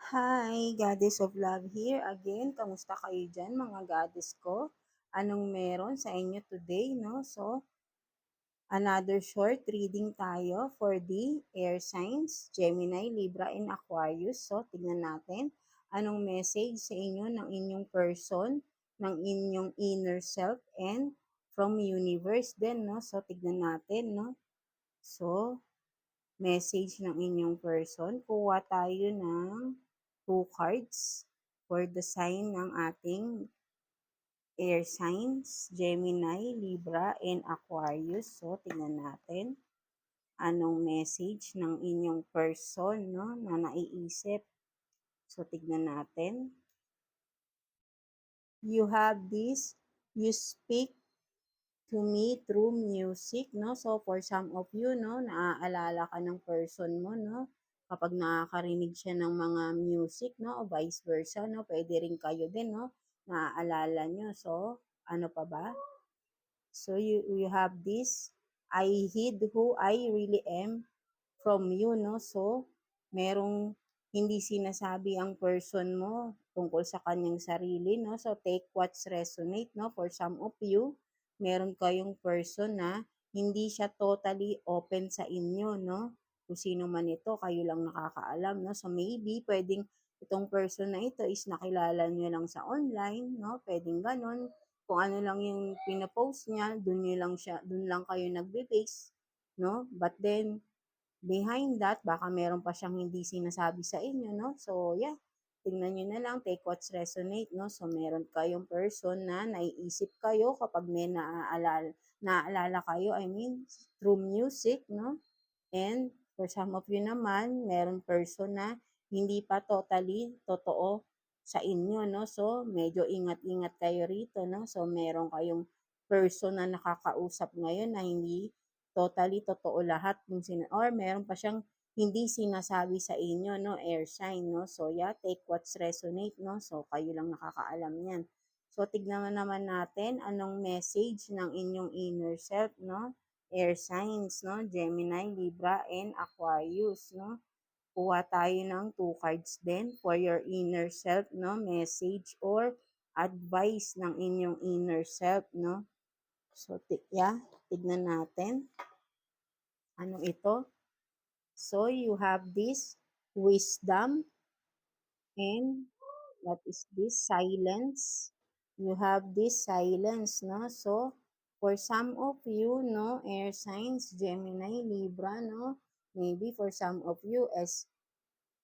Hi, Goddess of Love here again. Kamusta kayo dyan, mga goddess ko? Anong meron sa inyo today, no? So, another short reading tayo for the air signs, Gemini, Libra, and Aquarius. So, tignan natin anong message sa inyo ng inyong person, ng inyong inner self, and from universe din, no? So, tignan natin, no? So, message ng inyong person. Kuha tayo ng 2 cards for the sign ng ating air signs, Gemini, Libra, and Aquarius. So, tingnan natin anong message ng inyong person, no, na naiisip. So, tignan natin. You have this, you speak to me through music, no? So, for some of you, no, naaalala ka ng person mo, no? Kapag nakakarinig siya ng mga music, no? O vice versa, no? Pwede rin kayo din, no? Naaalala nyo. So, ano pa ba? So, you have this, I hid who I really am from you, no? So, merong hindi sinasabi ang person mo tungkol sa kanyang sarili, no? So, take what's resonate, no? For some of you, meron kayong person na hindi siya totally open sa inyo, no? Kung sino man ito, kayo lang nakakaalam, no? So, maybe, pwedeng itong person na ito is nakilala nyo lang sa online, no? Pwedeng ganon. Kung ano lang yung pinopost niya, dun lang kayo nagbe-base, no? But then, behind that, baka meron pa siyang hindi sinasabi sa inyo, no? So, yeah, tingnan nyo na lang, take what's resonate, no? So, meron kayong person na naiisip kayo kapag may naaalala kayo, I mean, through music, no? And for some of you naman, meron person na hindi pa totally totoo sa inyo, no? So, medyo ingat-ingat kayo rito, no? So, meron kayong person na nakakausap ngayon na hindi totally totoo lahat ng or meron pa siyang hindi sinasabi sa inyo, no? Air sign, no? So, yeah, take what's resonate, no? So, kayo lang nakakaalam yan. So, tignan naman natin anong message ng inyong inner self, no? Air signs, no? Gemini, Libra, and Aquarius, no? Kuha tayo ng 2 cards din for your inner self, no? Message or advice ng inyong inner self, no? So, yeah, tignan natin. Ano ito? So, you have this wisdom and what is this? Silence. You have this silence, no? So, for some of you, no, air signs, Gemini, Libra, no, maybe for some of you as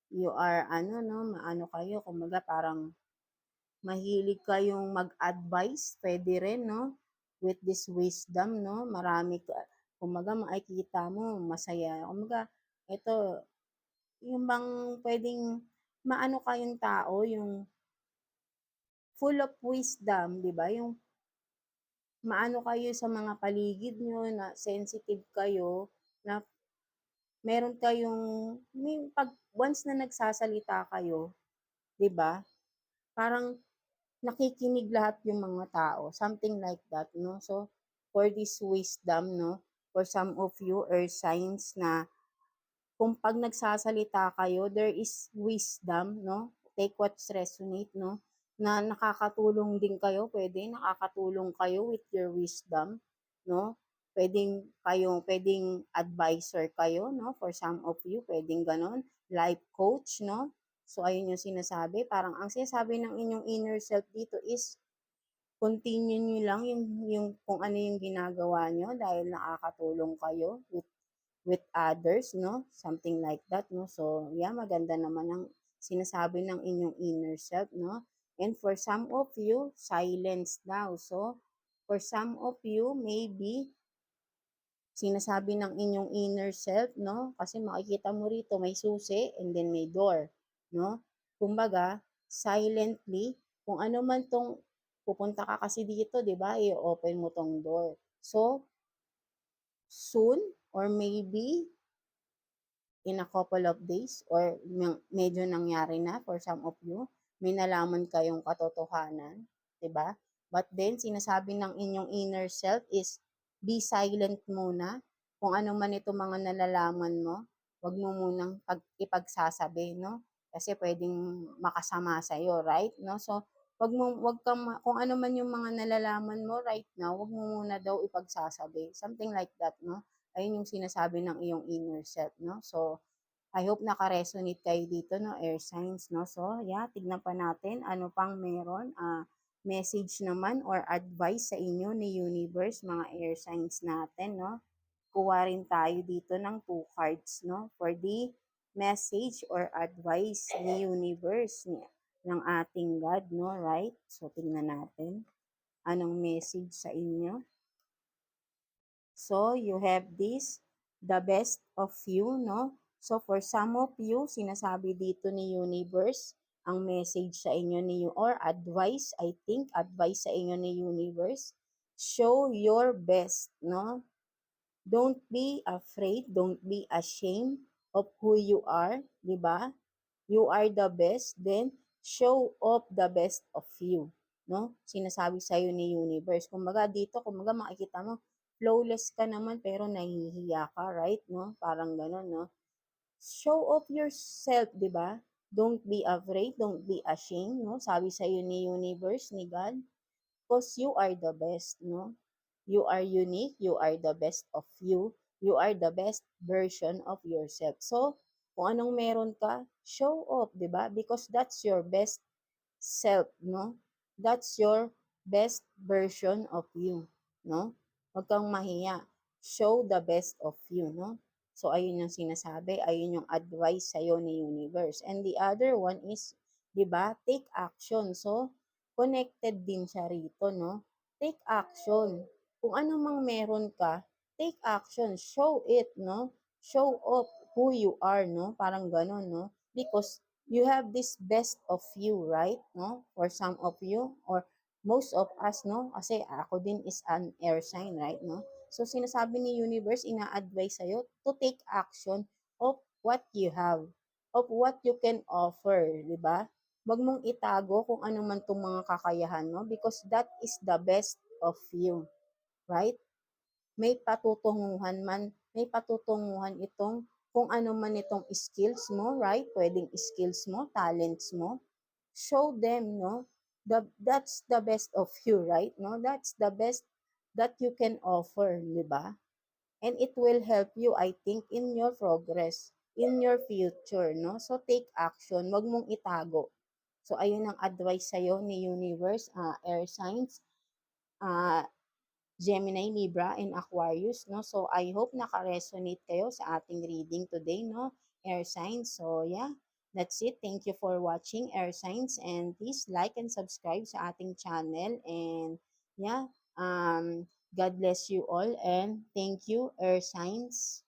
you are, ano, no, maano kayo, kumaga parang mahilig kayong mag-advise, pwede rin, no, with this wisdom, no, marami ka, kumaga makikita mo, masaya, kumaga, ito, yung bang pwedeng maano kayong tao, yung full of wisdom, di ba? Yung maano kayo sa mga paligid nyo, na sensitive kayo, na meron kayong, pag once na nagsasalita kayo, di ba? Parang nakikinig lahat yung mga tao, something like that, no? So, for this wisdom, no, for some of you are signs na kung pag nagsasalita kayo, there is wisdom, no? Take what's resonate, no? Na nakakatulong din kayo, pwede nakakatulong kayo with your wisdom, no? Pwedeng advisor kayo, no? For some of you, pwedeng ganon, life coach, no? So, ayun yung sinasabi. Parang ang sinasabi ng inyong inner self dito is, continue nyo lang yung kung ano yung ginagawa nyo dahil nakakatulong kayo with others, no? Something like that, no? So, yeah, maganda naman ang sinasabi ng inyong inner self, no? And for some of you, silence daw. So, for some of you, maybe sinasabi ng inyong inner self, no? Kasi makikita mo rito may susi and then may door, no? Kumbaga, silently, kung ano man tong pupunta ka kasi dito, 'di ba? I-open mo tong door. So, soon or maybe in a couple of days or medyo nangyari na for some of you, may nalaman kayong katotohanan, 'di ba? But then sinasabi ng inyong inner self is be silent muna. Kung ano man ito mga nalalaman mo, wag mo munang ipagsasabi, no? Kasi puwedeng makasama sa'yo, right, 'no? So, wag kang kung ano man yung mga nalalaman mo right now, wag mo muna daw ipagsasabi, something like that, 'no? Ayun yung sinasabi ng iyong inner self, 'no? So, I hope naka-resonate kayo dito, 'no, air signs, 'no? So, yeah, tignan pa natin ano pang meron, message naman or advice sa inyo ni universe, mga air signs natin, 'no? Kuha rin tayo dito ng 2 cards, 'no, for the message or advice ni universe ng ating God, 'no, right? So, tingnan natin anong message sa inyo. So, you have this, the best of you, no? So, for some of you, sinasabi dito ni universe, ang message sa inyo or advice, I think, advice sa inyo ni universe, show your best, no? Don't be afraid, don't be ashamed of who you are, di ba? You are the best, then show off the best of you, no? Sinasabi sa iyo ni universe. Kumbaga dito, kumbaga makikita mo, flawless ka naman pero nahihiya ka, right? No? Parang gano'n, no? Show off yourself, di ba? Don't be afraid, don't be ashamed, no? Sabi sa iyo ni universe, ni God, because you are the best, no? You are unique, you are the best of you are the best version of yourself. So, kung anong meron ka, show off, di ba? Because that's your best self, no? That's your best version of you, no? Huwag kang mahiya. Show the best of you, no? So, ayun yung sinasabi, ayun yung advice sa'yo ni universe. And the other one is, di ba, take action. So, connected din siya rito, no? Take action. Kung ano mang meron ka, take action. Show it, no? Show off who you are, no? Parang ganun, no? Because you have this best of you, right? No? For some of you, or most of us, no? Kasi ako din is an air sign, right? No? So, sinasabi ni universe, ina-advise sa'yo to take action of what you have, of what you can offer, di ba? Wag mong itago kung ano man itong mga kakayahan mo because that is the best of you, right? May patutunguhan itong kung ano man itong skills mo, right? Pwedeng skills mo, talents mo. Show them, no? That's the best of you, right? No? That's the best that you can offer, di ba? And it will help you, I think, in your progress, in your future, no? So, take action. Wag mong itago. So, ayun ang advice sa'yo ni Universe, Air Signs, uh, Gemini, Libra, and Aquarius, no? So, I hope naka-resonate kayo sa ating reading today, no? Air signs. So, yeah, that's it. Thank you for watching, Air signs, and please like and subscribe sa ating channel. And, yeah, God bless you all, and thank you, Air signs.